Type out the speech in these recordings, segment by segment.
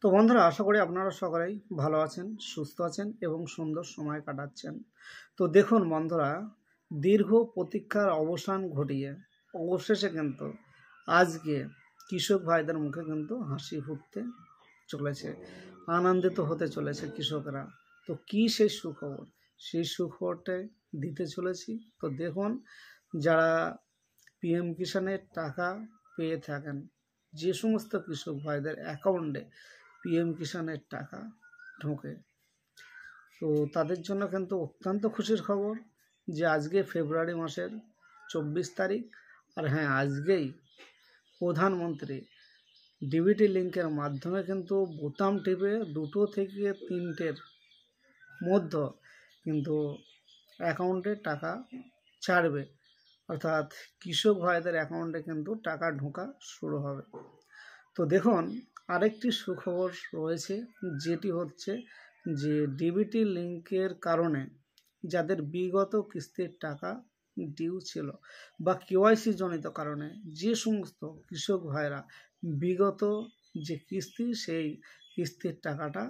তো বন্ধুরা, আশা করি আপনারা সকলেই ভালো আছেন, সুস্থ আছেন এবং সুন্দর সময় কাটাচ্ছেন। তো দেখুন বন্ধুরা, দীর্ঘ প্রতীক্ষার অবসান ঘটিয়ে অবশেষে কিন্তু আজকে কৃষক ভাইদের মুখে কিন্তু হাসি ফুটতে চলেছে, আনন্দিত হতে চলেছে কৃষকরা। তো কি সেই সুখবর, সেই সুখবরটাই দিতে চলেছি। তো দেখুন, যারা পিএম কিষাণের টাকা পেয়ে থাকেন, যে সমস্ত কৃষক ভাইদের অ্যাকাউন্টে পিএম কিষাণের টাকা ঢোকে, তো তাদের জন্য কিন্তু অত্যন্ত খুশির খবর যে আজকে ফেব্রুয়ারি মাসের 24 তারিখ। আর হ্যাঁ, আজকেই প্রধানমন্ত্রী ডিবিটি লিঙ্কের মাধ্যমে কিন্তু বোতাম টিপে 2 থেকে 3টের মধ্যে কিন্তু অ্যাকাউন্টে টাকা ছাড়বে, অর্থাৎ কৃষক ভাইদের অ্যাকাউন্টে কিন্তু টাকা ঢোকা শুরু হবে। তো দেখুন, আরেকটি সুখবর রয়েছে, যেটি হচ্ছে যে ডিবিটি লিঙ্কের কারণে যাদের বিগত কিস্তির টাকা ডিউ ছিল বা কেওয়াইসি জনিত কারণে যে সমস্ত কৃষক ভাইরা বিগত যে কিস্তি, সেই কিস্তির টাকাটা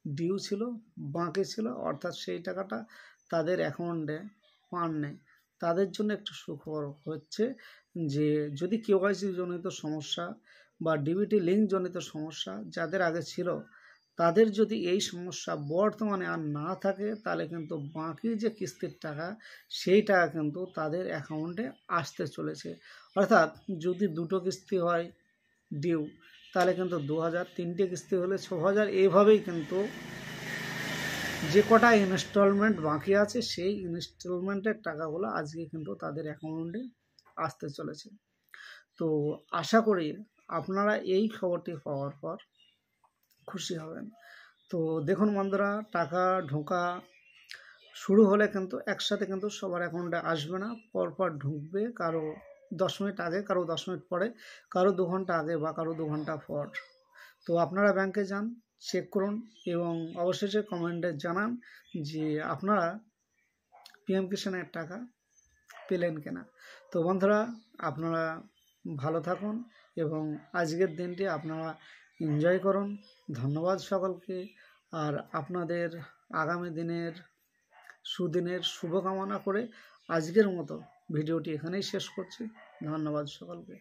ডিউ ছিল, বাকি ছিল, অর্থাৎ সেই টাকাটা তাদের অ্যাকাউন্টে পাননি, তাদের জন্য একটু সুখবর হচ্ছে যে যদি কেওয়াইসি জনিত সমস্যা বা ডিবিটি লিঙ্ক জনিত সমস্যা যাদের আগে ছিল, তাদের যদি এই সমস্যা বর্তমানে আর না থাকে, তাহলে কিন্তু বাকি যে কিস্তির টাকা, সেই টাকা কিন্তু তাদের অ্যাকাউন্টে আসতে চলেছে। অর্থাৎ যদি 2টো কিস্তি হয় ডিউ, তাহলে কিন্তু 2000, 3টে কিস্তি হলে 6000, এইভাবেই কিন্তু যে কটা ইনস্টলমেন্ট বাকি আছে, সেই ইনস্টলমেন্টের টাকাগুলো আজকে কিন্তু তাদের অ্যাকাউন্টে আসতে চলেছে। তো আশা করি আপনারা এই খবরটি পাওয়ার পর খুশি হবেন। তো দেখুন বন্ধুরা, টাকা ঢোকা শুরু হলে কিন্তু একসাথে কিন্তু সবার অ্যাকাউন্টে আসবে না, পরপর ঢুকবে, কারো 10 মিনিট আগে, কারো 10 মিনিট পরে, কারো 2 ঘন্টা আগে বা কারো 2 ঘন্টা পর। তো আপনারা ব্যাংকে যান, চেক করুন এবং অবশেষে কমেন্টে জানান যে আপনারা পিএম কিষাণের টাকা পেলেন কিনা। তো বন্ধুরা, আপনারা ভালো থাকুন এবং আজকের দিনটি আপনারা এনজয় করুন। ধন্যবাদ সকলকে। আর আপনাদের আগামী দিনের সুদিনের শুভকামনা করে আজকের মতো ভিডিওটি এখানেই শেষ করছি। ধন্যবাদ সকলকে।